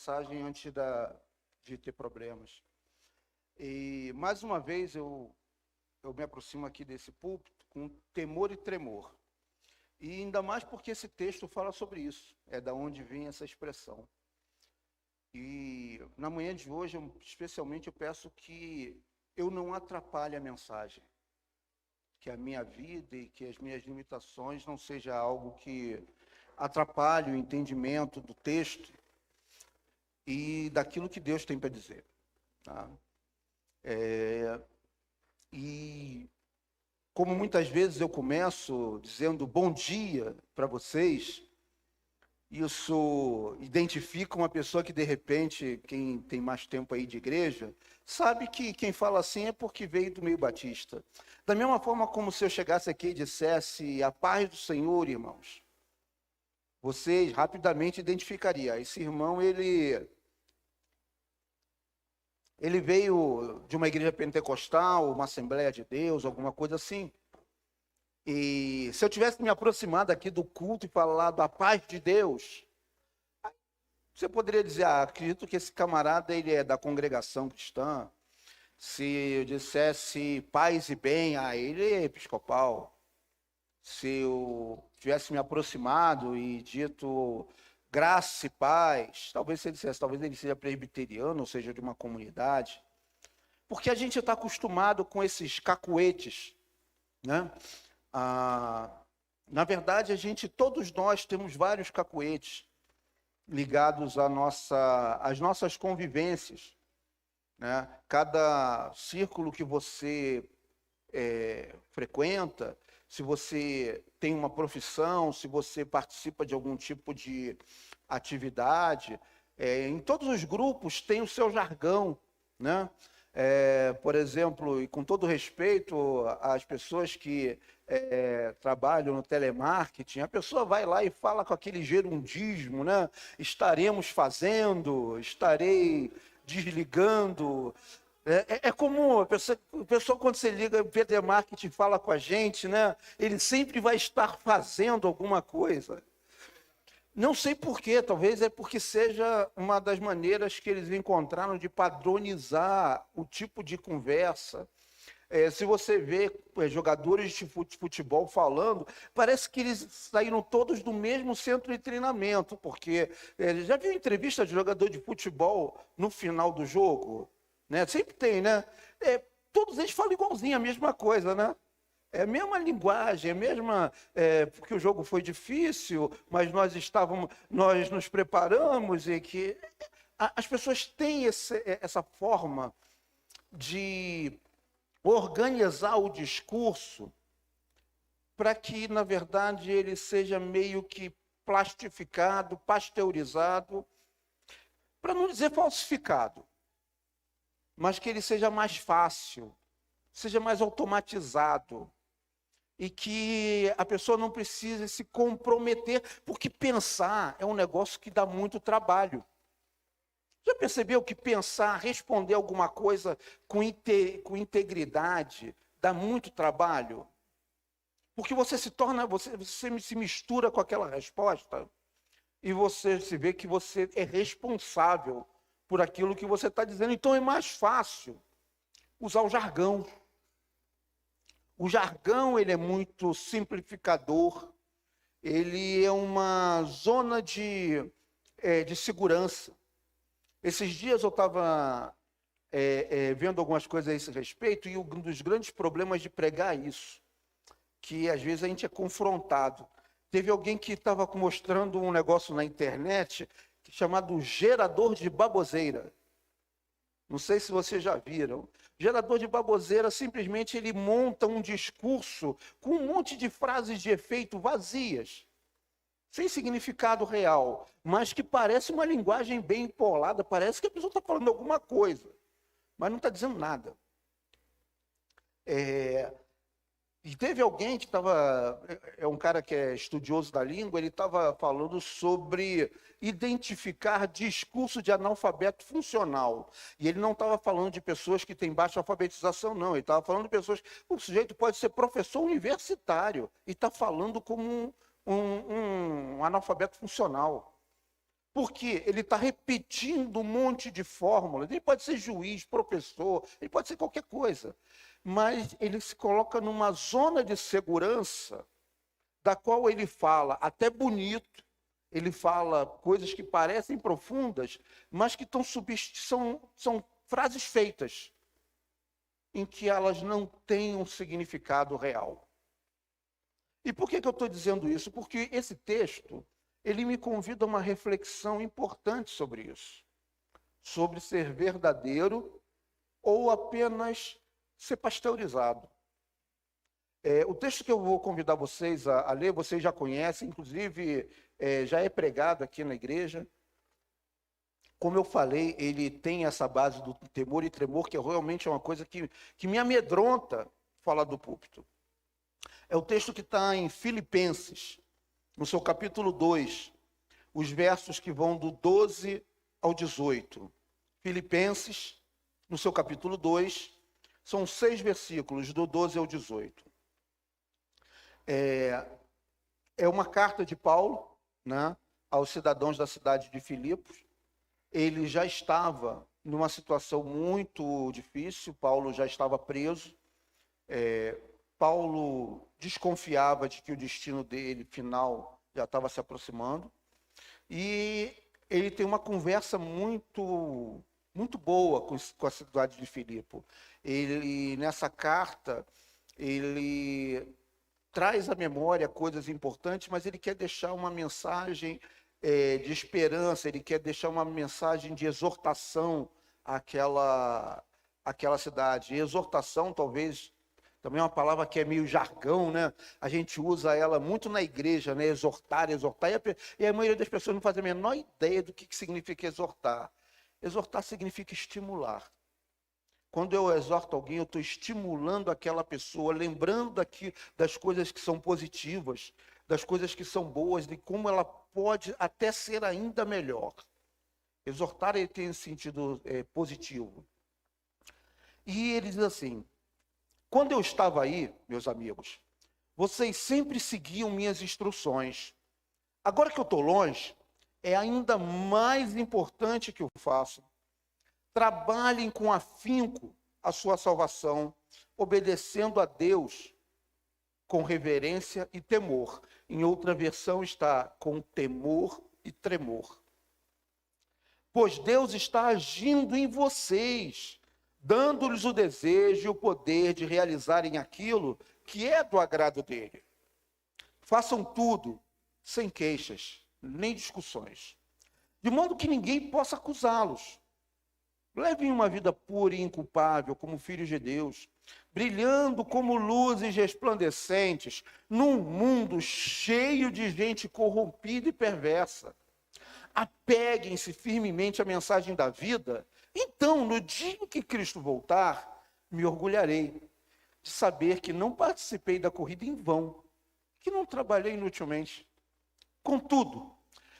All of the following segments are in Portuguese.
mensagem antes de ter problemas. E, mais uma vez, eu me aproximo aqui desse púlpito com temor e tremor. E ainda mais porque esse texto fala sobre isso, é da onde vem essa expressão. E na manhã de hoje, especialmente, eu peço que eu não atrapalhe a mensagem, que a minha vida e que as minhas limitações não seja algo que atrapalhe o entendimento do texto e daquilo que Deus tem para dizer. Tá? E como muitas vezes eu começo dizendo bom dia para vocês, isso identifica uma pessoa que, de repente, quem tem mais tempo aí de igreja, sabe que quem fala assim é porque veio do meio batista. Da mesma forma como se eu chegasse aqui e dissesse a paz do Senhor, irmãos, vocês rapidamente identificariam. Esse irmão, ele veio de uma igreja pentecostal, uma Assembleia de Deus, alguma coisa assim. E se eu tivesse me aproximado aqui do culto e falado a paz de Deus, você poderia dizer, acredito que esse camarada ele é da congregação cristã. Se eu dissesse paz e bem, ele é episcopal. Se eu tivesse me aproximado e dito graça e paz, talvez ele dissesse, talvez ele seja presbiteriano, ou seja, de uma comunidade. Porque a gente está acostumado com esses cacuetes, né? Na verdade, todos nós temos vários cacuetes ligados às nossas convivências, né? Cada círculo que você frequenta, se você tem uma profissão, se você participa de algum tipo de atividade, em todos os grupos tem o seu jargão, né? Por exemplo, e com todo respeito às pessoas que trabalham no telemarketing, a pessoa vai lá e fala com aquele gerundismo, né? Estaremos fazendo, estarei desligando. É comum, a pessoa quando você liga, o telemarketing fala com a gente, né? Ele sempre vai estar fazendo alguma coisa. Não sei porquê, talvez é porque seja uma das maneiras que eles encontraram de padronizar o tipo de conversa. Se você vê jogadores de futebol falando, parece que eles saíram todos do mesmo centro de treinamento, porque já viu entrevista de jogador de futebol no final do jogo? Né? Sempre tem, né? Todos eles falam igualzinho, a mesma coisa, né? É a mesma linguagem, porque o jogo foi difícil, mas nós nos preparamos e que as pessoas têm essa forma de organizar o discurso para que, na verdade, ele seja meio que plastificado, pasteurizado, para não dizer falsificado, mas que ele seja mais fácil, seja mais automatizado. E que a pessoa não precise se comprometer, porque pensar é um negócio que dá muito trabalho. Já percebeu que pensar, responder alguma coisa com integridade, dá muito trabalho? Porque você se mistura com aquela resposta e você se vê que você é responsável por aquilo que você está dizendo. Então é mais fácil usar o jargão. O jargão, ele é muito simplificador, ele é uma zona de segurança. Esses dias eu estava vendo algumas coisas a esse respeito, e um dos grandes problemas de pregar é isso, que às vezes a gente é confrontado. Teve alguém que estava mostrando um negócio na internet chamado gerador de baboseira. Não sei se vocês já viram. Gerador de baboseira, simplesmente ele monta um discurso com um monte de frases de efeito vazias, sem significado real, mas que parece uma linguagem bem empolada, parece que a pessoa está falando alguma coisa, mas não está dizendo nada. E teve alguém que estava, um cara que é estudioso da língua, ele estava falando sobre identificar discurso de analfabeto funcional. E ele não estava falando de pessoas que têm baixa alfabetização, não. Ele estava falando de pessoas... O sujeito pode ser professor universitário e está falando como um analfabeto funcional. Porque ele está repetindo um monte de fórmulas. Ele pode ser juiz, professor, ele pode ser qualquer coisa. Mas ele se coloca numa zona de segurança da qual ele fala até bonito, ele fala coisas que parecem profundas, mas que são frases feitas, em que elas não têm um significado real. E por que eu estou dizendo isso? Porque esse texto, ele me convida a uma reflexão importante sobre isso. Sobre ser verdadeiro ou apenas ser pasteurizado. O texto que eu vou convidar vocês a ler, vocês já conhecem, inclusive já é pregado aqui na igreja. Como eu falei, ele tem essa base do temor e tremor, que realmente é uma coisa que me amedronta falar do púlpito. É o texto que está em Filipenses, no seu capítulo 2, os versos que vão do 12 ao 18. Filipenses, no seu capítulo 2, são 6 versículos, do 12 ao 18. É uma carta de Paulo, né, aos cidadãos da cidade de Filipos. Ele já estava numa situação muito difícil, Paulo já estava preso. Paulo desconfiava de que o destino dele, final, já estava se aproximando. E ele tem uma conversa muito boa com a cidade de Filipe. Ele, nessa carta, ele traz à memória coisas importantes, mas ele quer deixar uma mensagem de esperança, ele quer deixar uma mensagem de exortação àquela cidade. E exortação, talvez, também é uma palavra que é meio jargão, né? A gente usa ela muito na igreja, né? Exortar. E a maioria das pessoas não faz a menor ideia do que significa exortar. Exortar significa estimular. Quando eu exorto alguém, eu estou estimulando aquela pessoa, lembrando aqui das coisas que são positivas, das coisas que são boas, de como ela pode até ser ainda melhor. Exortar, ele tem esse sentido positivo. E ele diz assim: quando eu estava aí, meus amigos, vocês sempre seguiam minhas instruções. Agora que eu estou longe, é ainda mais importante que eu faça. Trabalhem com afinco a sua salvação, obedecendo a Deus com reverência e temor. Em outra versão está com temor e tremor. Pois Deus está agindo em vocês, dando-lhes o desejo e o poder de realizarem aquilo que é do agrado dele. Façam tudo sem queixas, nem discussões, de modo que ninguém possa acusá-los. Levem uma vida pura e inculpável como filhos de Deus, brilhando como luzes resplandecentes num mundo cheio de gente corrompida e perversa. Apeguem-se firmemente à mensagem da vida. Então, no dia em que Cristo voltar, me orgulharei de saber que não participei da corrida em vão, que não trabalhei inutilmente. Contudo,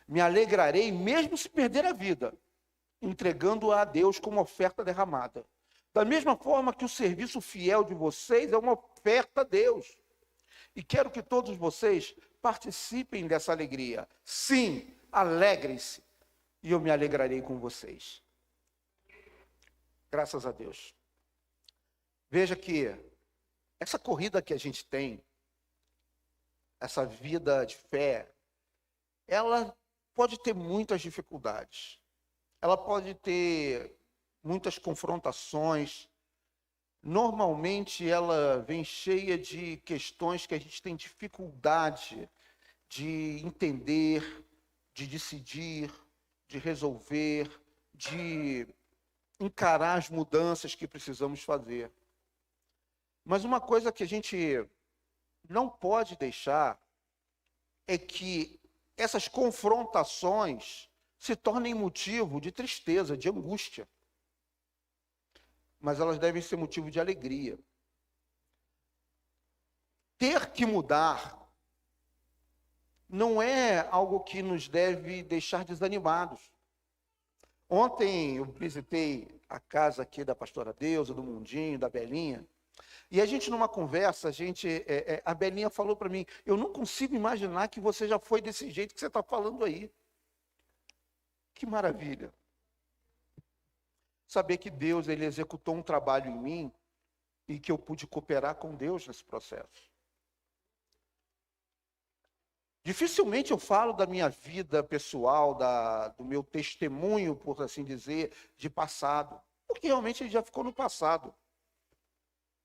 me alegrarei mesmo se perder a vida, entregando-a a Deus como oferta derramada. Da mesma forma que o serviço fiel de vocês é uma oferta a Deus. E quero que todos vocês participem dessa alegria. Sim, alegrem-se, e eu me alegrarei com vocês. Graças a Deus. Veja que essa corrida que a gente tem, essa vida de fé, ela pode ter muitas dificuldades. Ela pode ter muitas confrontações. Normalmente ela vem cheia de questões que a gente tem dificuldade de entender, de decidir, de resolver, de encarar as mudanças que precisamos fazer. Mas uma coisa que a gente não pode deixar é que essas confrontações se tornem motivo de tristeza, de angústia. Mas elas devem ser motivo de alegria. Ter que mudar não é algo que nos deve deixar desanimados. Ontem eu visitei a casa aqui da pastora Deusa, do Mundinho, da Belinha, e a gente numa conversa, a Belinha falou para mim: eu não consigo imaginar que você já foi desse jeito que você está falando aí. Que maravilha! Saber que Deus, ele executou um trabalho em mim e que eu pude cooperar com Deus nesse processo. Dificilmente eu falo da minha vida pessoal, do meu testemunho, por assim dizer, de passado, porque realmente ele já ficou no passado.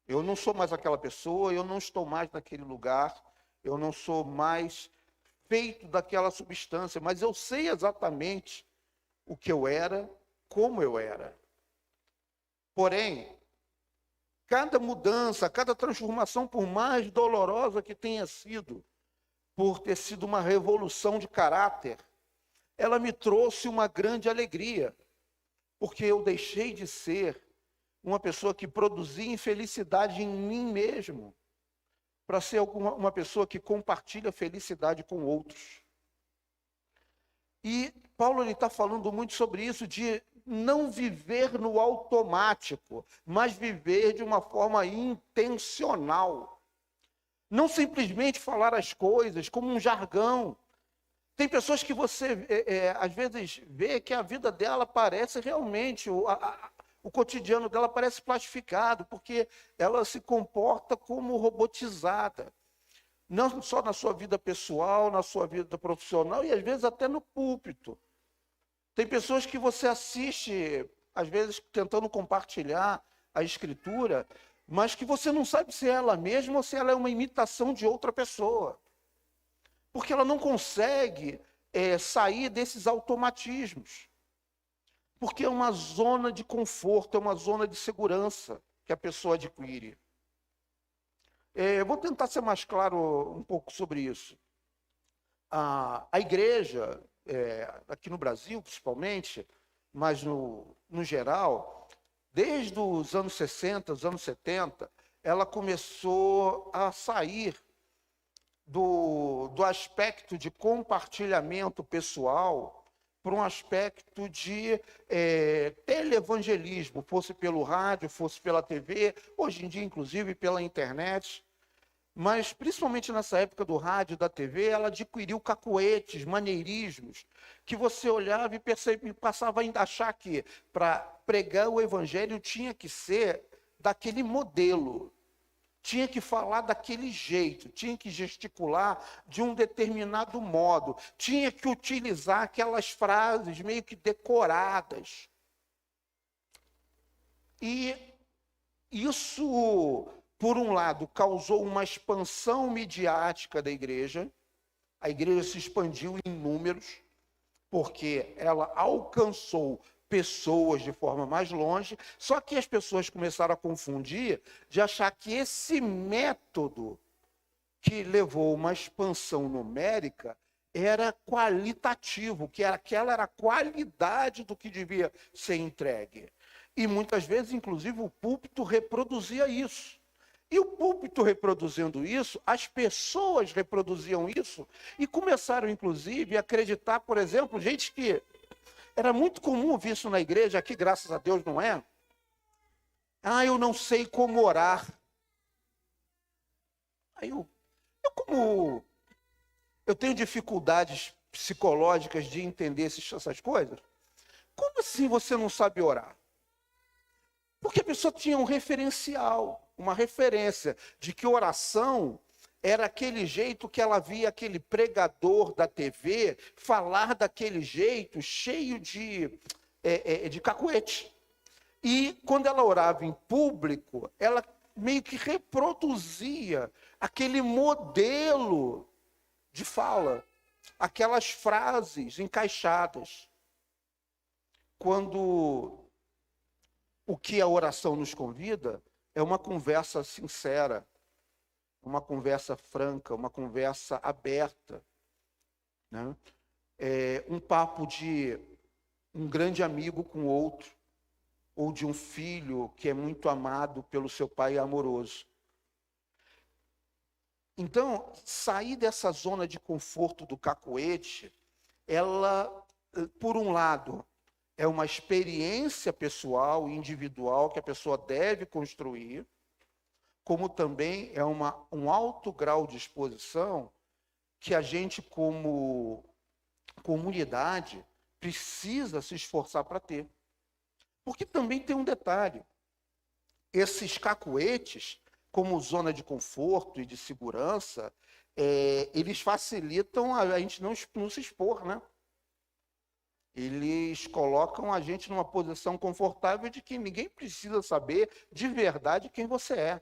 Eu não sou mais aquela pessoa, eu não estou mais naquele lugar, eu não sou mais feito daquela substância, mas eu sei exatamente o que eu era, como eu era. Porém, cada mudança, cada transformação, por mais dolorosa que tenha sido, por ter sido uma revolução de caráter, ela me trouxe uma grande alegria, porque eu deixei de ser uma pessoa que produzia infelicidade em mim mesmo, para ser uma pessoa que compartilha felicidade com outros. E Paulo está falando muito sobre isso, de não viver no automático, mas viver de uma forma intencional. Não simplesmente falar as coisas como um jargão. Tem pessoas que você, às vezes, vê que a vida dela parece realmente, o cotidiano dela parece plastificado, porque ela se comporta como robotizada. Não só na sua vida pessoal, na sua vida profissional e às vezes até no púlpito. Tem pessoas que você assiste, às vezes tentando compartilhar a escritura, mas que você não sabe se é ela mesma ou se ela é uma imitação de outra pessoa. Porque ela não consegue sair desses automatismos. Porque é uma zona de conforto, é uma zona de segurança que a pessoa adquire. Eu vou tentar ser mais claro um pouco sobre isso. A igreja, aqui no Brasil principalmente, mas no geral, desde os anos 60, os anos 70, ela começou a sair do aspecto de compartilhamento pessoal para um aspecto de televangelismo, fosse pelo rádio, fosse pela TV, hoje em dia, inclusive, pela internet. Mas, principalmente nessa época do rádio e da TV, ela adquiriu cacoetes, maneirismos, que você olhava e passava ainda a achar que para pregar o evangelho tinha que ser daquele modelo, tinha que falar daquele jeito, tinha que gesticular de um determinado modo, tinha que utilizar aquelas frases meio que decoradas. E isso, por um lado, causou uma expansão midiática da igreja. A igreja se expandiu em números, porque ela alcançou pessoas de forma mais longe, só que as pessoas começaram a confundir, de achar que esse método que levou uma expansão numérica era qualitativo, que aquela era a qualidade do que devia ser entregue. E muitas vezes, inclusive, o púlpito reproduzia isso. E o púlpito reproduzindo isso, as pessoas reproduziam isso e começaram, inclusive, a acreditar, por exemplo, gente que era muito comum ouvir isso na igreja, aqui, graças a Deus, não é? Eu não sei como orar. Aí como eu tenho dificuldades psicológicas de entender essas coisas, como assim você não sabe orar? Porque a pessoa tinha um referencial, uma referência de que oração era aquele jeito que ela via aquele pregador da TV falar daquele jeito, cheio de cacuete. E quando ela orava em público, ela meio que reproduzia aquele modelo de fala, aquelas frases encaixadas. Quando o que a oração nos convida é uma conversa sincera, uma conversa franca, uma conversa aberta, né? Um papo de um grande amigo com outro, ou de um filho que é muito amado pelo seu pai amoroso. Então, sair dessa zona de conforto do cacoete, ela, por um lado, é uma experiência pessoal, individual, que a pessoa deve construir, como também é um alto grau de exposição que a gente, como comunidade, precisa se esforçar para ter. Porque também tem um detalhe. Esses cacuetes, como zona de conforto e de segurança, eles facilitam a gente não se expor, né? Eles colocam a gente numa posição confortável de que ninguém precisa saber de verdade quem você é.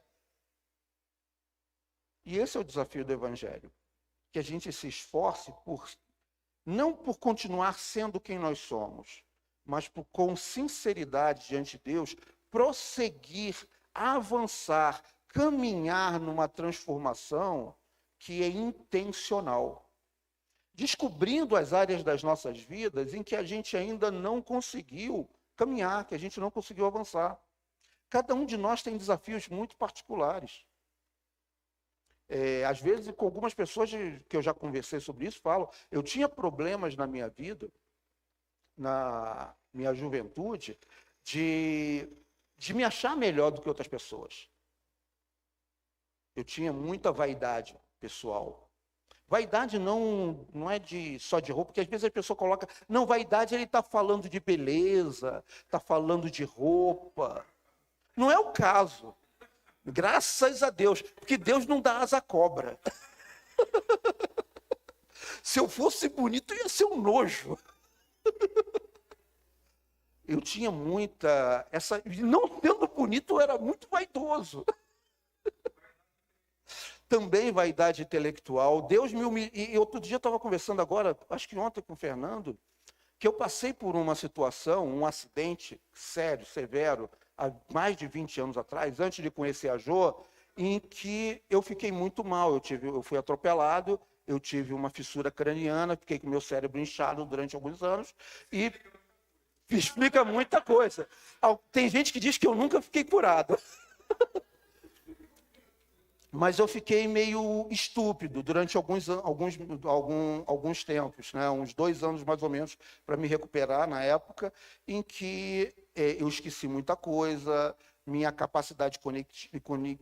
E esse é o desafio do Evangelho. Que a gente se esforce não por continuar sendo quem nós somos, mas com sinceridade diante de Deus, prosseguir, avançar, caminhar numa transformação que é intencional. Descobrindo as áreas das nossas vidas em que a gente ainda não conseguiu caminhar, que a gente não conseguiu avançar. Cada um de nós tem desafios muito particulares. Às vezes, com algumas pessoas que eu já conversei sobre isso, falam, eu tinha problemas na minha vida, na minha juventude, de me achar melhor do que outras pessoas. Eu tinha muita vaidade pessoal. Vaidade não é só de roupa, porque às vezes a pessoa coloca, não, vaidade ele está falando de beleza, está falando de roupa. Não é o caso. Graças a Deus, porque Deus não dá asa à cobra. Se eu fosse bonito, ia ser um nojo. Eu tinha muita... Não sendo bonito, eu era muito vaidoso. Também vaidade intelectual. Deus me humilhou. E outro dia eu estava conversando agora, acho que ontem com o Fernando, que eu passei por uma situação, um acidente sério, severo, há mais de 20 anos atrás, antes de conhecer a Jô, em que eu fiquei muito mal. Eu fui atropelado, eu tive uma fissura craniana, fiquei com meu cérebro inchado durante alguns anos e explica muita coisa. Tem gente que diz que eu nunca fiquei curado. Mas eu fiquei meio estúpido durante alguns tempos, né? Uns 2 anos mais ou menos, para me recuperar na época, em que eu esqueci muita coisa, minha capacidade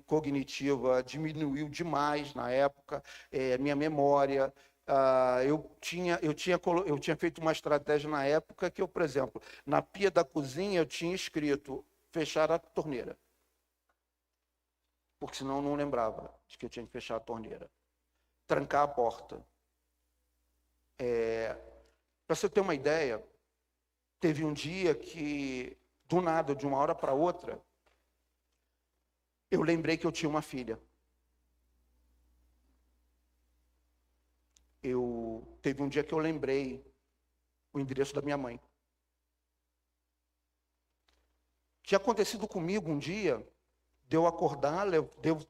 cognitiva diminuiu demais na época, minha memória. Eu tinha feito uma estratégia na época que eu, por exemplo, na pia da cozinha eu tinha escrito fechar a torneira. Porque senão eu não lembrava de que eu tinha que fechar a torneira. Trancar a porta. Para você ter uma ideia, teve um dia que, do nada, de uma hora para outra, eu lembrei que eu tinha uma filha. Teve um dia que eu lembrei o endereço da minha mãe. Tinha acontecido comigo um dia, de eu acordar, eu devo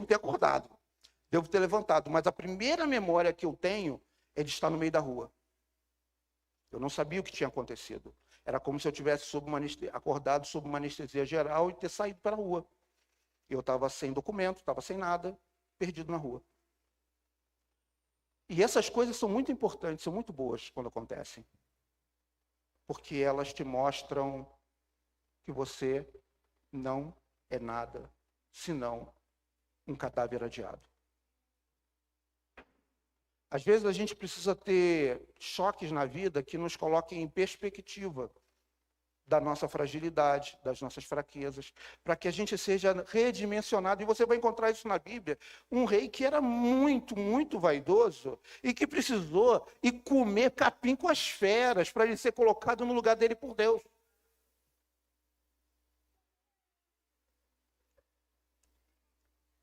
ter acordado, devo ter levantado, mas a primeira memória que eu tenho é de estar no meio da rua. Eu não sabia o que tinha acontecido. Era como se eu tivesse acordado sob uma anestesia geral e ter saído para a rua. Eu estava sem documento, estava sem nada, perdido na rua. E essas coisas são muito importantes, são muito boas quando acontecem. Porque elas te mostram que você não é nada, senão um cadáver adiado. Às vezes a gente precisa ter choques na vida que nos coloquem em perspectiva da nossa fragilidade, das nossas fraquezas, para que a gente seja redimensionado. E você vai encontrar isso na Bíblia. Um rei que era muito, muito vaidoso e que precisou ir comer capim com as feras para ele ser colocado no lugar dele por Deus.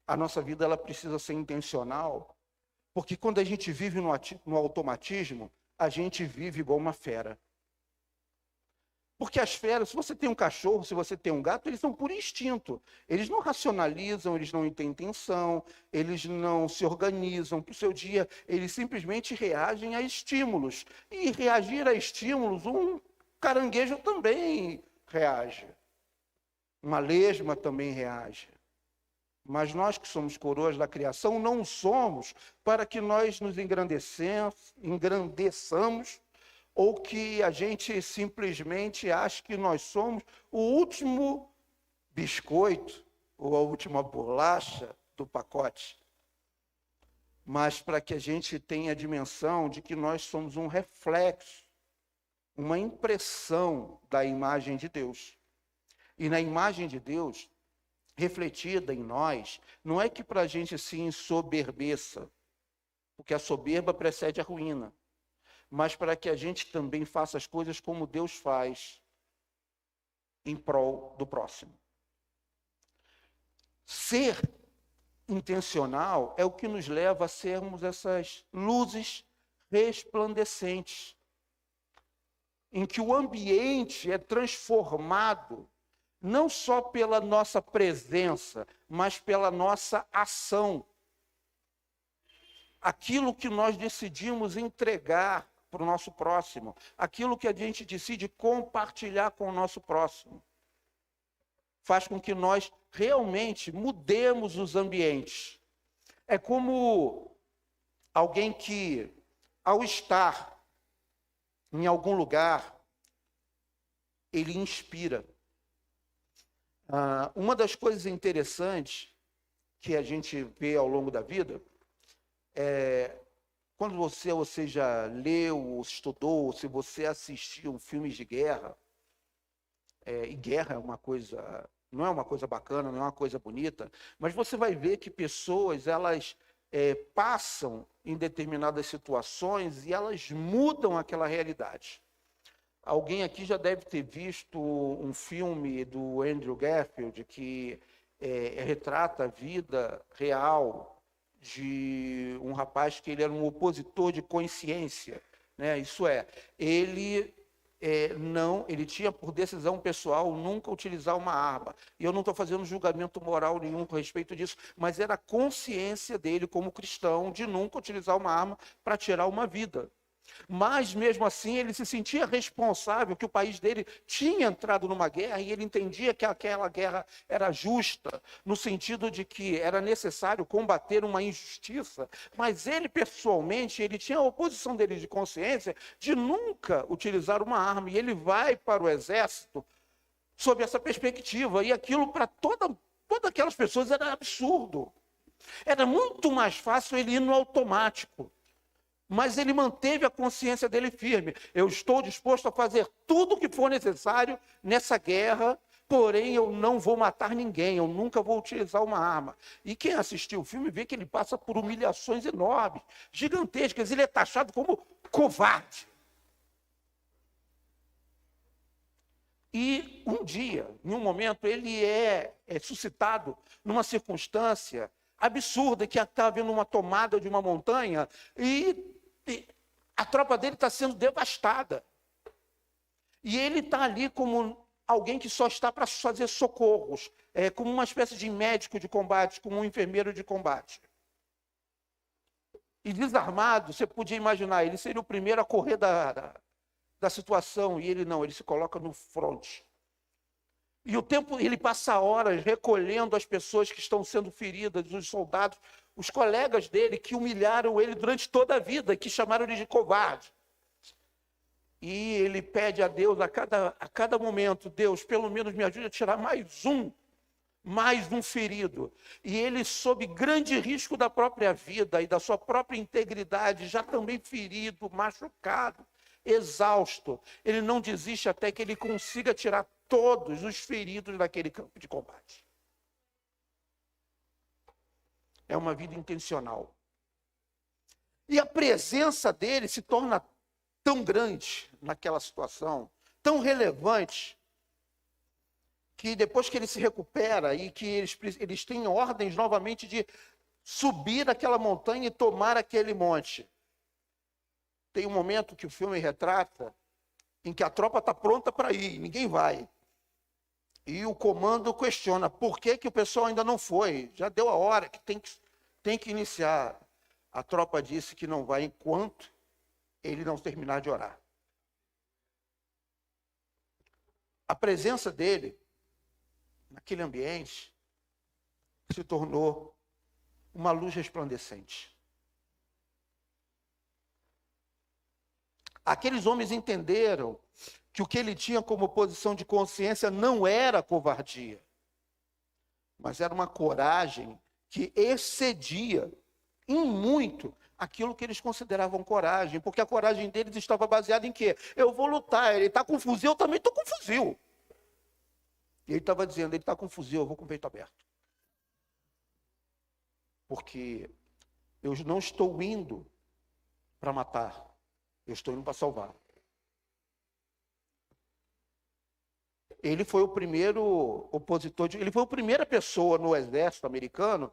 A nossa vida ela precisa ser intencional, porque quando a gente vive no automatismo, a gente vive igual uma fera. Porque as feras, se você tem um cachorro, se você tem um gato, eles são por instinto. Eles não racionalizam, eles não têm intenção, eles não se organizam para o seu dia, eles simplesmente reagem a estímulos. E reagir a estímulos, um caranguejo também reage. Uma lesma também reage. Mas nós que somos coroas da criação, não somos para que nós nos engrandeçamos ou que a gente simplesmente ache que nós somos o último biscoito ou a última bolacha do pacote. Mas para que a gente tenha a dimensão de que nós somos um reflexo uma impressão da imagem de Deus. E na imagem de Deus, refletida em nós, não é que para a gente se ensoberbeça, porque a soberba precede a ruína, mas para que a gente também faça as coisas como Deus faz, em prol do próximo. Ser intencional é o que nos leva a sermos essas luzes resplandecentes, em que o ambiente é transformado não só pela nossa presença, mas pela nossa ação. Aquilo que nós decidimos entregar para o nosso próximo, aquilo que a gente decide compartilhar com o nosso próximo, faz com que nós realmente mudemos os ambientes. É como alguém que, ao estar em algum lugar, ele inspira. Uma das coisas interessantes que a gente vê ao longo da vida é quando você já leu, ou estudou, se você assistiu filmes de guerra, e guerra é uma coisa, não é uma coisa bacana, não é uma coisa bonita, mas você vai ver que pessoas, elas passam em determinadas situações e elas mudam aquela realidade. Alguém aqui já deve ter visto um filme do Andrew Garfield que retrata a vida real de um rapaz que ele era um opositor de consciência, né? Isso é, ele tinha por decisão pessoal nunca utilizar uma arma. E eu não estou fazendo julgamento moral nenhum com respeito disso, mas era a consciência dele como cristão de nunca utilizar uma arma para tirar uma vida. Mas, mesmo assim, ele se sentia responsável, que o país dele tinha entrado numa guerra e ele entendia que aquela guerra era justa, no sentido de que era necessário combater uma injustiça. Mas ele, pessoalmente, ele tinha a oposição dele de consciência de nunca utilizar uma arma. E ele vai para o exército sob essa perspectiva. E aquilo, para todas aquelas pessoas, era absurdo. Era muito mais fácil ele ir no automático. Mas ele manteve a consciência dele firme. Eu estou disposto a fazer tudo o que for necessário nessa guerra, porém eu não vou matar ninguém, eu nunca vou utilizar uma arma. E quem assistiu o filme vê que ele passa por humilhações enormes, gigantescas. Ele é taxado como covarde. E um dia, em um momento, ele é suscitado numa circunstância absurda, que está havendo uma tomada de uma montanha e a tropa dele está sendo devastada. E ele está ali como alguém que só está para fazer socorros, como uma espécie de médico de combate, como um enfermeiro de combate. E desarmado, você podia imaginar, ele seria o primeiro a correr da situação, e ele não, ele se coloca no fronte. E o tempo, ele passa horas recolhendo as pessoas que estão sendo feridas, os soldados, os colegas dele que humilharam ele durante toda a vida, que chamaram ele de covarde. E ele pede a Deus a cada momento: Deus, pelo menos me ajude a tirar mais um ferido. E ele, sob grande risco da própria vida e da sua própria integridade, já também ferido, machucado, exausto, ele não desiste até que ele consiga tirar todos os feridos daquele campo de combate. É uma vida intencional. E a presença dele se torna tão grande naquela situação, tão relevante, que depois que ele se recupera e que eles têm ordens novamente de subir aquela montanha e tomar aquele monte. Tem um momento que o filme retrata em que a tropa está pronta para ir, ninguém vai. E o comando questiona por que o pessoal ainda não foi. Já deu a hora que tem que iniciar. A tropa disse que não vai enquanto ele não terminar de orar. A presença dele naquele ambiente se tornou uma luz resplandecente. Aqueles homens entenderam que o que ele tinha como posição de consciência não era covardia, mas era uma coragem que excedia em muito aquilo que eles consideravam coragem, porque a coragem deles estava baseada em quê? Eu vou lutar, ele está com fuzil, eu também estou com fuzil. E ele estava dizendo, ele está com fuzil, eu vou com o peito aberto. Porque eu não estou indo para matar, eu estou indo para salvar. Ele foi o primeiro opositor, ele foi a primeira pessoa no exército americano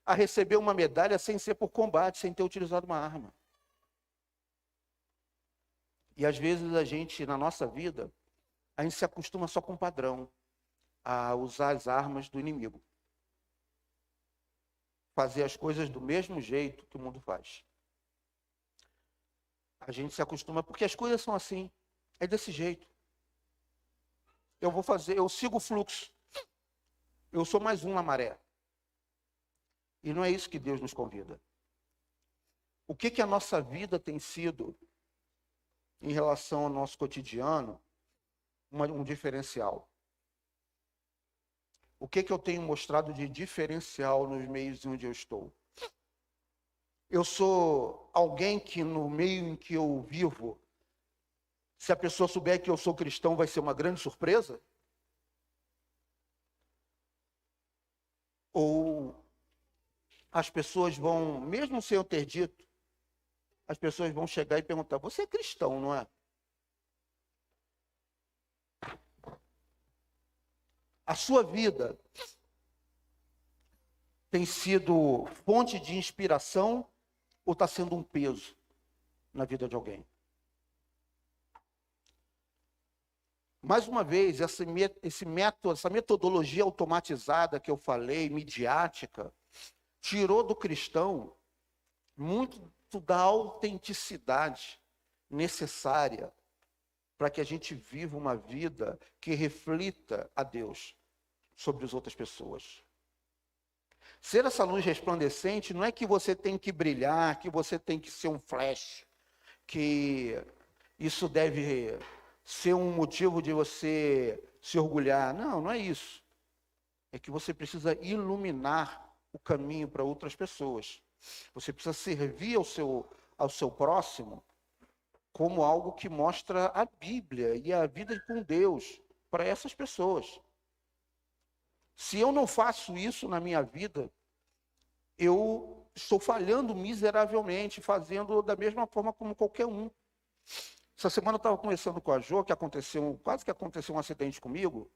a receber uma medalha sem ser por combate, sem ter utilizado uma arma. E às vezes a gente, na nossa vida, a gente se acostuma só com o padrão, a usar as armas do inimigo. Fazer as coisas do mesmo jeito que o mundo faz. A gente se acostuma, porque as coisas são assim, é desse jeito. Eu vou fazer, eu sigo o fluxo. Eu sou mais um na maré. E não é isso que Deus nos convida. O que a nossa vida tem sido em relação ao nosso cotidiano, um diferencial? O que eu tenho mostrado de diferencial nos meios onde eu estou? Eu sou alguém que no meio em que eu vivo, se a pessoa souber que eu sou cristão, vai ser uma grande surpresa? Ou as pessoas vão, mesmo sem eu ter dito, as pessoas vão chegar e perguntar, você é cristão, não é? A sua vida tem sido fonte de inspiração ou está sendo um peso na vida de alguém? Mais uma vez, essa metodologia automatizada que eu falei, midiática, tirou do cristão muito da autenticidade necessária para que a gente viva uma vida que reflita a Deus sobre as outras pessoas. Ser essa luz resplandecente não é que você tem que brilhar, que você tem que ser um flash, que isso deve ser um motivo de você se orgulhar. Não, não é isso. É que você precisa iluminar o caminho para outras pessoas. Você precisa servir ao seu próximo como algo que mostra a Bíblia e a vida com Deus para essas pessoas. Se eu não faço isso na minha vida, eu estou falhando miseravelmente, fazendo da mesma forma como qualquer um. Essa semana eu estava conversando com a Jo, quase que aconteceu um acidente comigo,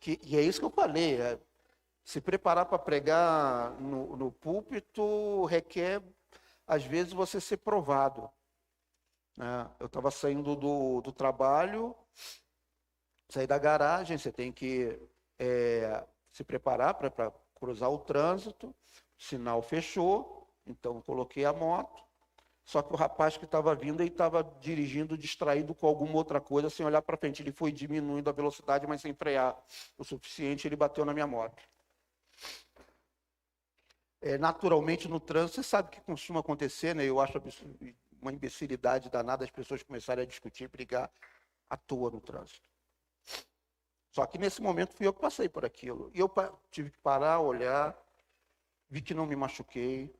e é isso que eu falei, se preparar para pregar no púlpito requer, às vezes, você ser provado. Eu estava saindo do trabalho, saí da garagem, você tem que se preparar para cruzar o trânsito, o sinal fechou, então eu coloquei a moto, só que o rapaz que estava vindo, ele estava dirigindo distraído com alguma outra coisa, sem olhar para frente. Ele foi diminuindo a velocidade, mas sem frear o suficiente, ele bateu na minha moto. Naturalmente, no trânsito, você sabe o que costuma acontecer, né? Eu acho uma imbecilidade danada as pessoas começarem a discutir e brigar à toa no trânsito. Só que nesse momento fui eu que passei por aquilo. E eu tive que parar, olhar, vi que não me machuquei.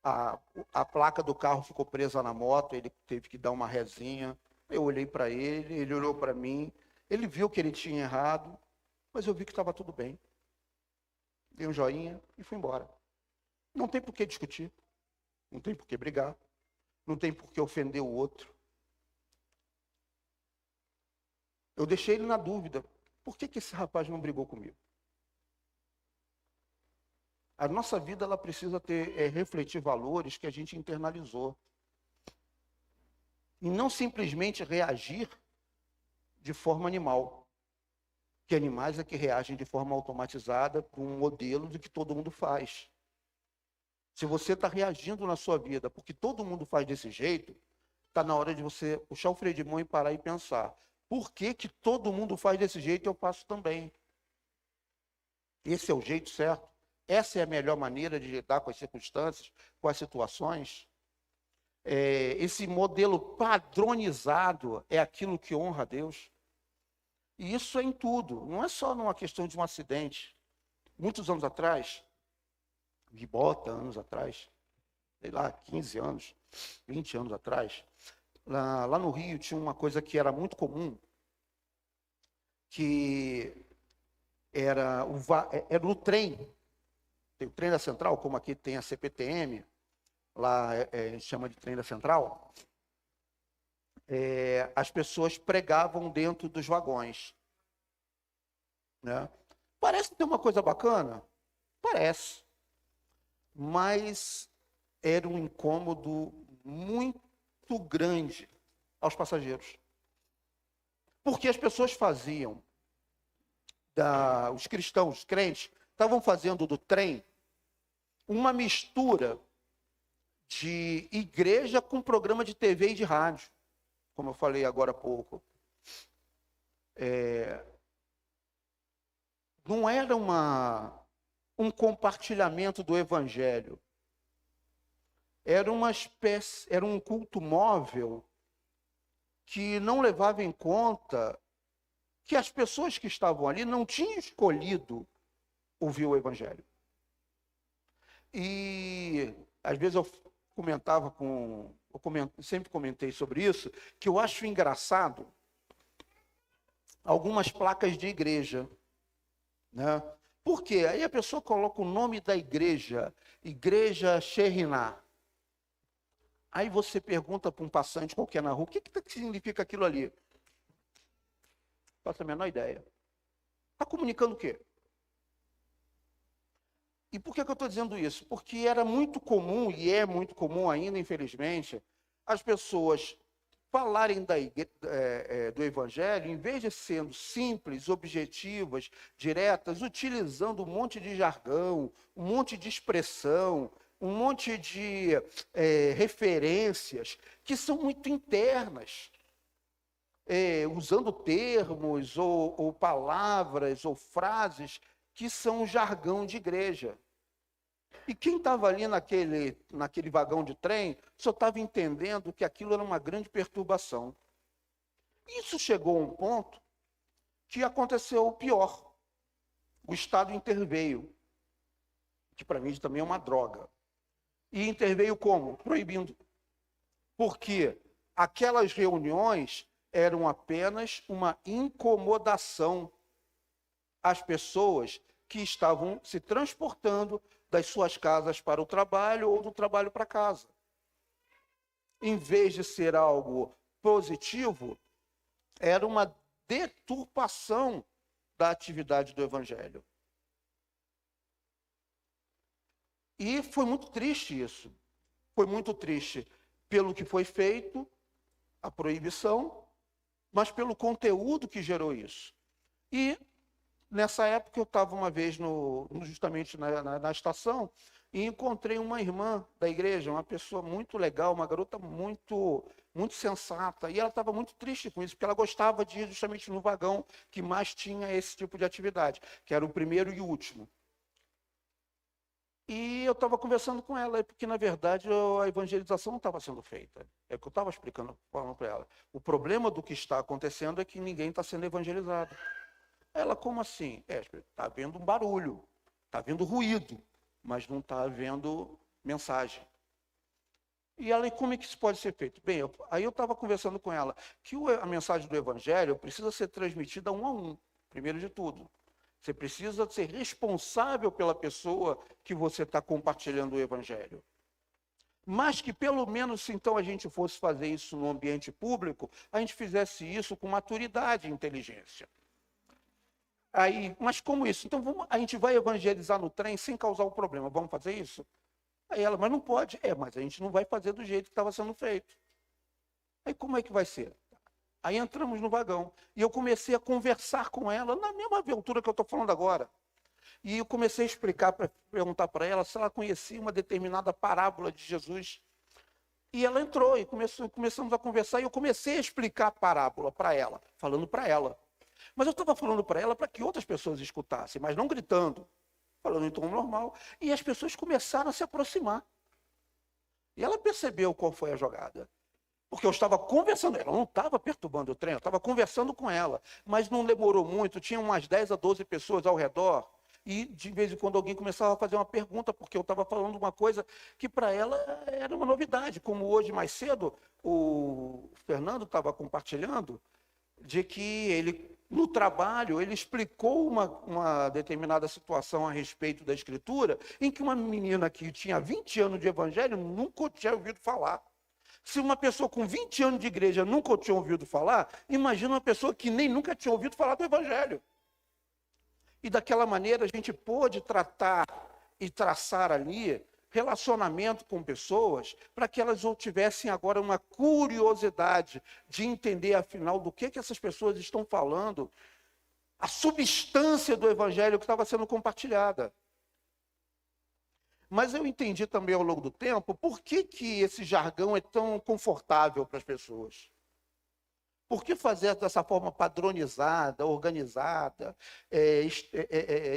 A placa do carro ficou presa na moto, ele teve que dar uma rezinha. Eu olhei para ele, ele olhou para mim. Ele viu que ele tinha errado, mas eu vi que estava tudo bem. Dei um joinha e fui embora. Não tem por que discutir, não tem por que brigar, não tem por que ofender o outro. Eu deixei ele na dúvida. Por que esse rapaz não brigou comigo? A nossa vida ela precisa refletir valores que a gente internalizou. E não simplesmente reagir de forma animal. Que animais é que reagem de forma automatizada para um modelo de que todo mundo faz. Se você está reagindo na sua vida porque todo mundo faz desse jeito, está na hora de você puxar o freio de mão e parar e pensar. Por que todo mundo faz desse jeito e eu faço também? Esse é o jeito certo? Essa é a melhor maneira de lidar com as circunstâncias, com as situações? Esse modelo padronizado é aquilo que honra a Deus? E isso é em tudo, não é só numa questão de um acidente. Muitos anos atrás, anos atrás, sei lá, 15 anos, 20 anos atrás, lá no Rio tinha uma coisa que era muito comum, que era o trem. Tem o trem da Central, como aqui tem a CPTM, lá a gente chama de trem da Central. As pessoas pregavam dentro dos vagões, né? Parece ter uma coisa bacana? Parece. Mas era um incômodo muito grande aos passageiros. Porque as pessoas faziam, os cristãos, os crentes, estavam fazendo do trem uma mistura de igreja com programa de TV e de rádio, como eu falei agora há pouco. Não era um compartilhamento do evangelho. Era uma espécie, era um culto móvel que não levava em conta que as pessoas que estavam ali não tinham escolhido ouvir o evangelho. E às vezes eu sempre comentei sobre isso, que eu acho engraçado algumas placas de igreja, né? Por quê? Aí a pessoa coloca o nome da igreja, Igreja Sheriná. Aí você pergunta para um passante qualquer na rua, o que significa aquilo ali? Faço a menor ideia. Está comunicando o quê? E por que eu estou dizendo isso? Porque era muito comum, e é muito comum ainda, infelizmente, as pessoas falarem do Evangelho, em vez de sendo simples, objetivas, diretas, utilizando um monte de jargão, um monte de expressão, um monte de referências que são muito internas, usando termos ou palavras ou frases que são jargão de igreja. E quem estava ali naquele vagão de trem só estava entendendo que aquilo era uma grande perturbação. Isso chegou a um ponto que aconteceu o pior. O Estado interveio, que para mim também é uma droga. E interveio como? Proibindo. Porque aquelas reuniões eram apenas uma incomodação às pessoas que estavam se transportando das suas casas para o trabalho ou do trabalho para casa. Em vez de ser algo positivo, era uma deturpação da atividade do Evangelho. E foi muito triste isso. Foi muito triste pelo que foi feito, a proibição, mas pelo conteúdo que gerou isso. E nessa época eu estava uma vez justamente na estação e encontrei uma irmã da igreja, uma pessoa muito legal, uma garota muito sensata. E ela estava muito triste com isso, porque ela gostava de ir justamente no vagão que mais tinha esse tipo de atividade, que era o primeiro e o último. E eu estava conversando com ela, porque na verdade a evangelização não estava sendo feita. É o que eu estava falando para ela. O problema do que está acontecendo é que ninguém está sendo evangelizado. Ela, como assim? Está havendo um barulho, está havendo ruído, mas não está havendo mensagem. E ela, como é que isso pode ser feito? Bem, aí eu estava conversando com ela, que a mensagem do Evangelho precisa ser transmitida um a um, primeiro de tudo. Você precisa ser responsável pela pessoa que você está compartilhando o Evangelho. Mas que pelo menos, se então a gente fosse fazer isso no ambiente público, a gente fizesse isso com maturidade e inteligência. Aí, mas como isso? Então a gente vai evangelizar no trem sem causar o problema. Vamos fazer isso? Aí ela, mas não pode. Mas a gente não vai fazer do jeito que estava sendo feito. Aí como é que vai ser? Aí entramos no vagão. E eu comecei a conversar com ela, na mesma aventura que eu estou falando agora. E eu comecei a explicar, perguntar para ela se ela conhecia uma determinada parábola de Jesus. E ela entrou e começamos a conversar. E eu comecei a explicar a parábola para ela, falando para ela. Mas eu estava falando para ela para que outras pessoas escutassem, mas não gritando, falando em tom normal. E as pessoas começaram a se aproximar. E ela percebeu qual foi a jogada. Porque eu estava conversando, ela não estava perturbando o trem, eu estava conversando com ela. Mas não demorou muito, tinha umas 10 a 12 pessoas ao redor E de vez em quando alguém começava a fazer uma pergunta, porque eu estava falando uma coisa que para ela era uma novidade. Como hoje, mais cedo, o Fernando estava compartilhando, de que ele, no trabalho, ele explicou uma determinada situação a respeito da Escritura, em que uma menina que tinha 20 anos de evangelho nunca tinha ouvido falar. Se uma pessoa com 20 anos de igreja nunca tinha ouvido falar, imagina uma pessoa que nem nunca tinha ouvido falar do evangelho. E daquela maneira a gente pôde tratar e traçar ali relacionamento com pessoas para que elas tivessem agora uma curiosidade de entender, afinal, do que essas pessoas estão falando, a substância do evangelho que estava sendo compartilhada. Mas eu entendi também ao longo do tempo por que esse jargão é tão confortável para as pessoas. Por que fazer dessa forma padronizada, organizada,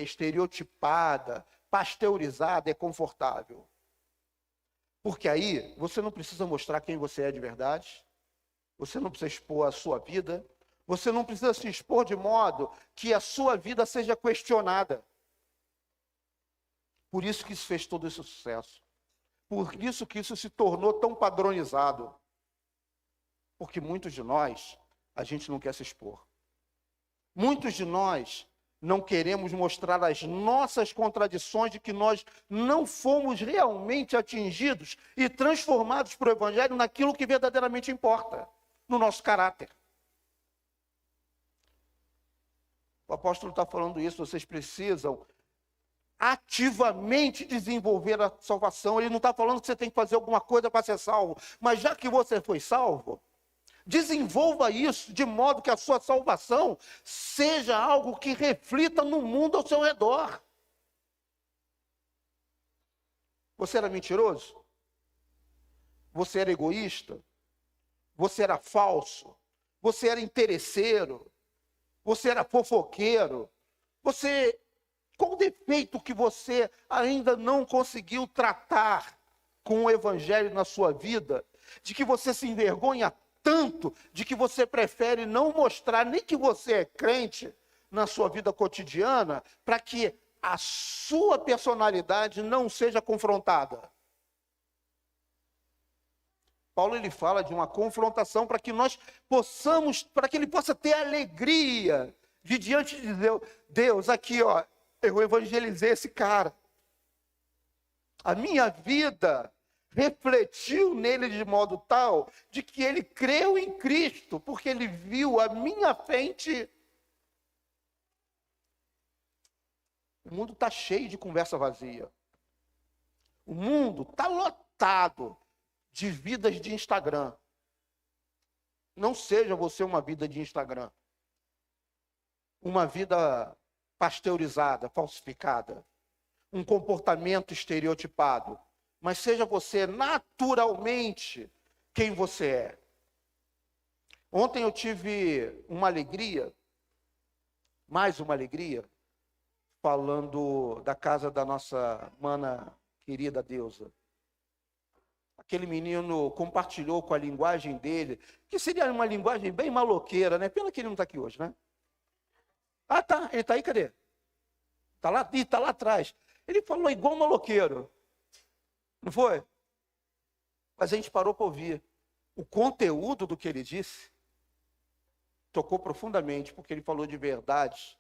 estereotipada, pasteurizada é confortável? Porque aí você não precisa mostrar quem você é de verdade, você não precisa expor a sua vida, você não precisa se expor de modo que a sua vida seja questionada. Por isso que isso fez todo esse sucesso. Por isso que isso se tornou tão padronizado. Porque muitos de nós, a gente não quer se expor. Muitos de nós não queremos mostrar as nossas contradições de que nós não fomos realmente atingidos e transformados por o Evangelho naquilo que verdadeiramente importa, no nosso caráter. O apóstolo está falando isso, vocês precisam ativamente desenvolver a salvação. Ele não está falando que você tem que fazer alguma coisa para ser salvo, mas já que você foi salvo, desenvolva isso de modo que a sua salvação seja algo que reflita no mundo ao seu redor. Você era mentiroso? Você era egoísta? Você era falso? Você era interesseiro? Você era fofoqueiro? Qual o defeito que você ainda não conseguiu tratar com o evangelho na sua vida, de que você se envergonha tanto, de que você prefere não mostrar nem que você é crente na sua vida cotidiana, para que a sua personalidade não seja confrontada? Paulo ele fala de uma confrontação para que nós possamos, para que ele possa ter alegria de diante de Deus, aqui ó, eu evangelizei esse cara. A minha vida refletiu nele de modo tal de que ele creu em Cristo, porque ele viu a minha frente. O mundo está cheio de conversa vazia. O mundo está lotado de vidas de Instagram. Não seja você uma vida de Instagram. Uma vida pasteurizada, falsificada, um comportamento estereotipado, mas seja você naturalmente quem você é. Ontem eu tive uma alegria, mais uma alegria, falando da casa da nossa mana querida Deusa. Aquele menino compartilhou com a linguagem dele, que seria uma linguagem bem maloqueira, né? Pena que ele não está aqui hoje, né? Ah, tá. Ele está aí, cadê? Está lá, tá lá atrás. Ele falou igual um maloqueiro. Não foi? Mas a gente parou para ouvir. O conteúdo do que ele disse tocou profundamente, porque ele falou de verdades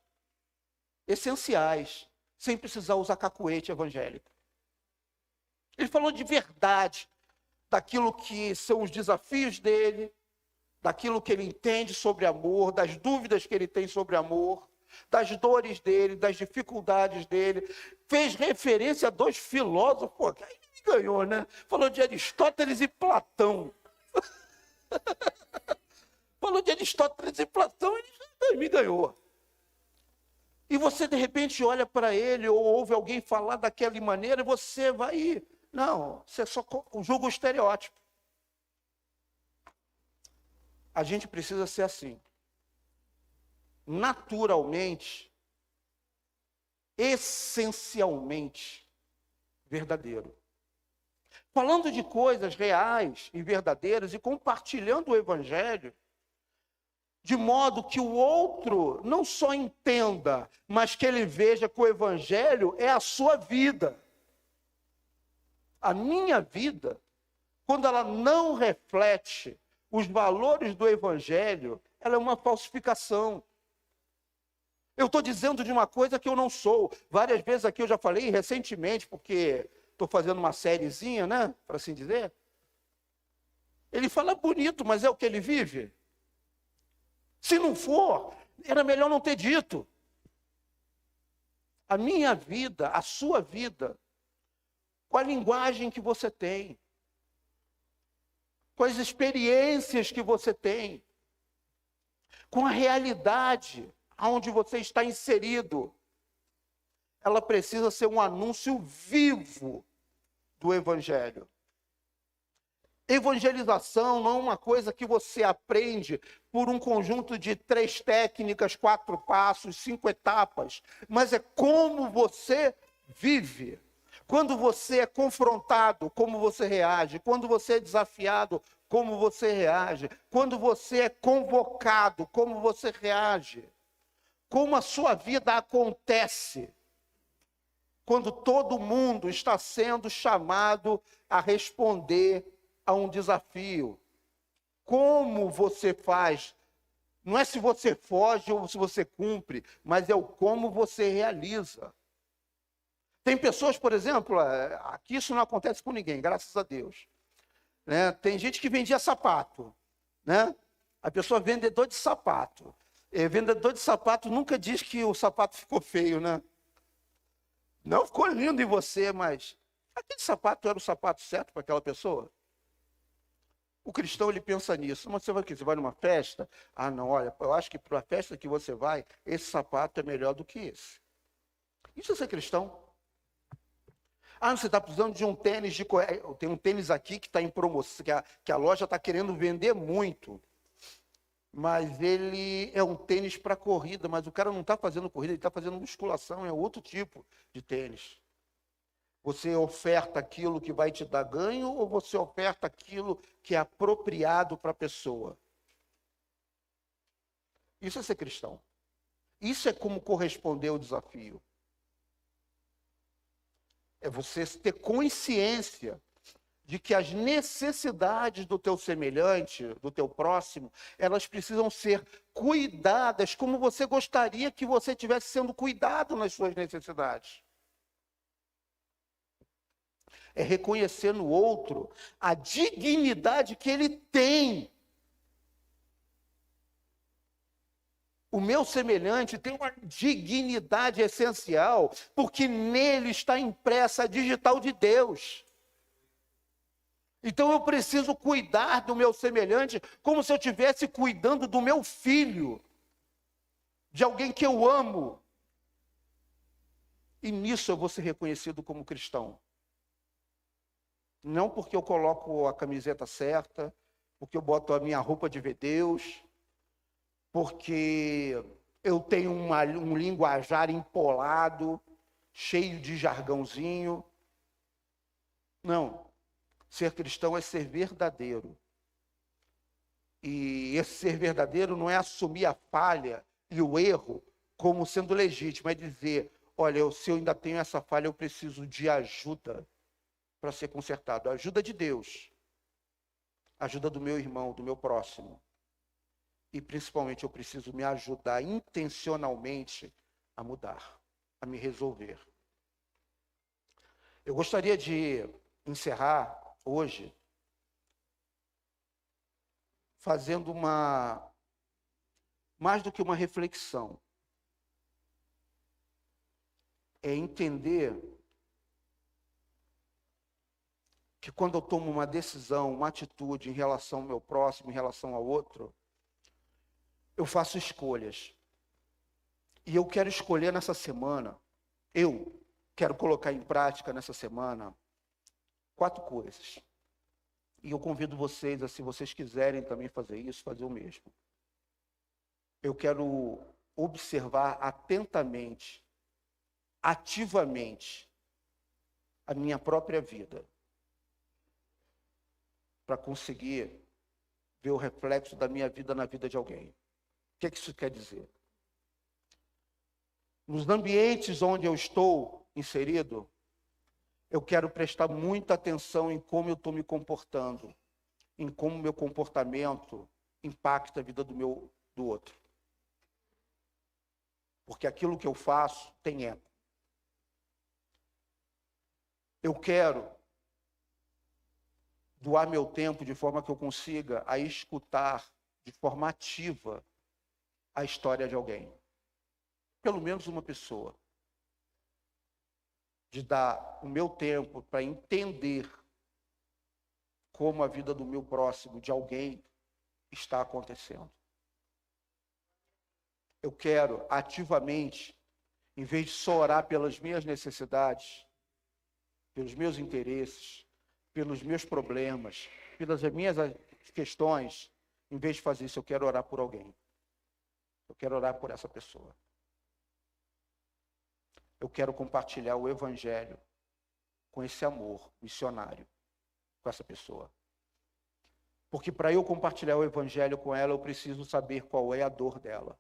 essenciais, sem precisar usar cacuete evangélico. Ele falou de verdade, daquilo que são os desafios dele, daquilo que ele entende sobre amor, das dúvidas que ele tem sobre amor, das dores dele, das dificuldades dele. Fez referência a dois filósofos, pô, que aí me ganhou, né? Falou de Aristóteles e Platão. Falou de Aristóteles e Platão, ele me ganhou. E você, de repente, olha para ele, ou ouve alguém falar daquela maneira, e você vai... Não, você só julga o estereótipo. A gente precisa ser assim. Naturalmente, essencialmente verdadeiro. Falando de coisas reais e verdadeiras e compartilhando o evangelho de modo que o outro não só entenda, mas que ele veja que o evangelho é a sua vida. A minha vida, quando ela não reflete os valores do evangelho, ela é uma falsificação. Eu estou dizendo de uma coisa que eu não sou. Várias vezes aqui eu já falei, recentemente, porque estou fazendo uma sériezinha, né, para assim dizer. Ele fala bonito, mas é o que ele vive? Se não for, era melhor não ter dito. A minha vida, a sua vida, com a linguagem que você tem, com as experiências que você tem, com a realidade onde você está inserido, ela precisa ser um anúncio vivo do evangelho. Evangelização não é uma coisa que você aprende por um conjunto de 3 técnicas, 4 passos, 5 etapas, mas é como você vive. Quando você é confrontado, como você reage. Quando você é desafiado, como você reage. Quando você é convocado, como você reage. Como a sua vida acontece. Quando todo mundo está sendo chamado a responder a um desafio. Como você faz? Não é se você foge ou se você cumpre, mas é o como você realiza. Tem pessoas, por exemplo, aqui isso não acontece com ninguém, graças a Deus. Né? Tem gente que vendia sapato. Né? A pessoa é vendedor de sapato. Vendedor de sapato nunca diz que o sapato ficou feio, né? Não ficou lindo em você, mas aquele sapato era o sapato certo para aquela pessoa? O cristão, ele pensa nisso. Mas você vai o quê? Você vai numa festa? Ah, não, olha, eu acho que para a festa que você vai, esse sapato é melhor do que esse. Isso é ser cristão. Ah, você está precisando de um tênis de corrida. Tem um tênis aqui que está em promoção, que a loja está querendo vender muito. Mas ele é um tênis para corrida, mas o cara não está fazendo corrida, ele está fazendo musculação, é outro tipo de tênis. Você oferta aquilo que vai te dar ganho ou você oferta aquilo que é apropriado para a pessoa? Isso é ser cristão. Isso é como corresponder ao desafio. É você ter consciência de que as necessidades do teu semelhante, do teu próximo, elas precisam ser cuidadas como você gostaria que você estivesse sendo cuidado nas suas necessidades. É reconhecer no outro a dignidade que ele tem. O meu semelhante tem uma dignidade essencial, porque nele está impressa a digital de Deus. Então eu preciso cuidar do meu semelhante como se eu estivesse cuidando do meu filho, de alguém que eu amo. E nisso eu vou ser reconhecido como cristão. Não porque eu coloco a camiseta certa, porque eu boto a minha roupa de ver Deus, porque eu tenho um linguajar empolado, cheio de jargãozinho. Não. Ser cristão é ser verdadeiro. E esse ser verdadeiro não é assumir a falha e o erro como sendo legítimo, é dizer, olha, se eu ainda tenho essa falha, eu preciso de ajuda para ser consertado. A ajuda de Deus. A ajuda do meu irmão, do meu próximo. E principalmente eu preciso me ajudar intencionalmente a mudar, a me resolver. Eu gostaria de encerrar hoje fazendo mais do que uma reflexão. É entender que quando eu tomo uma decisão, uma atitude em relação ao meu próximo, em relação ao outro, eu faço escolhas. E eu quero escolher nessa semana, eu quero colocar em prática nessa semana 4 coisas. E eu convido vocês, se vocês quiserem também fazer isso, fazer o mesmo. Eu quero observar atentamente, ativamente, a minha própria vida, para conseguir ver o reflexo da minha vida na vida de alguém. que isso quer dizer? Nos ambientes onde eu estou inserido, eu quero prestar muita atenção em como eu estou me comportando, em como o meu comportamento impacta a vida do outro. Porque aquilo que eu faço tem eco. Eu quero doar meu tempo de forma que eu consiga escutar de forma ativa a história de alguém. Pelo menos uma pessoa. De dar o meu tempo para entender como a vida do meu próximo, de alguém, está acontecendo. Eu quero ativamente, em vez de só orar pelas minhas necessidades, pelos meus interesses, pelos meus problemas, pelas minhas questões, em vez de fazer isso, eu quero orar por alguém. Eu quero orar por essa pessoa. Eu quero compartilhar o evangelho com esse amor missionário, com essa pessoa. Porque para eu compartilhar o evangelho com ela, eu preciso saber qual é a dor dela.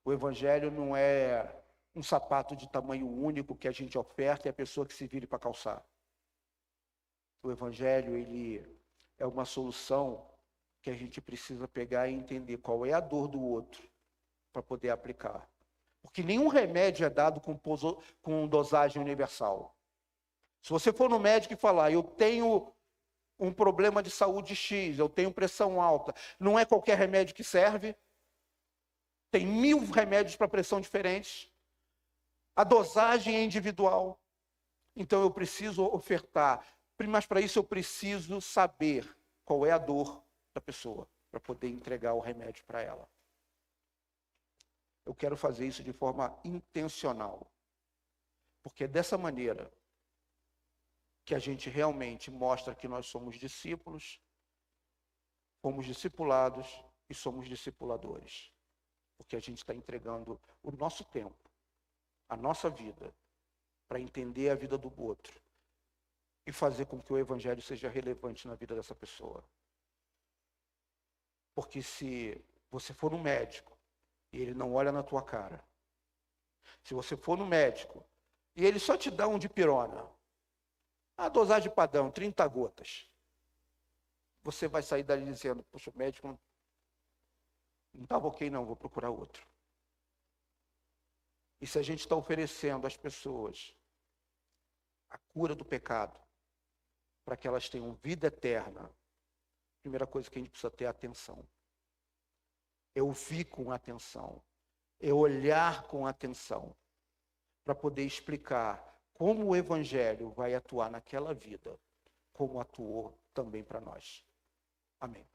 O evangelho não é um sapato de tamanho único que a gente oferta e a pessoa que se vire para calçar. O evangelho, ele é uma solução que a gente precisa pegar e entender qual é a dor do outro para poder aplicar. Porque nenhum remédio é dado com dosagem universal. Se você for no médico e falar, eu tenho um problema de saúde X, eu tenho pressão alta, não é qualquer remédio que serve. Tem 1000 remédios para pressão diferentes. A dosagem é individual. Então eu preciso ofertar. Mas para isso eu preciso saber qual é a dor da pessoa, para poder entregar o remédio para ela. Eu quero fazer isso de forma intencional. Porque é dessa maneira que a gente realmente mostra que nós somos discípulos, fomos discipulados e somos discipuladores. Porque a gente está entregando o nosso tempo, a nossa vida, para entender a vida do outro e fazer com que o evangelho seja relevante na vida dessa pessoa. Porque se você for no médico e ele não olha na tua cara, se você for no médico e ele só te dá um dipirona, a dosagem padrão, 30 gotas, você vai sair dali dizendo, poxa, o médico não estava ok não, vou procurar outro. E se a gente está oferecendo às pessoas a cura do pecado, para que elas tenham vida eterna, a primeira coisa que a gente precisa ter é atenção. É ouvir com atenção. É olhar com atenção. Para poder explicar como o evangelho vai atuar naquela vida, como atuou também para nós. Amém.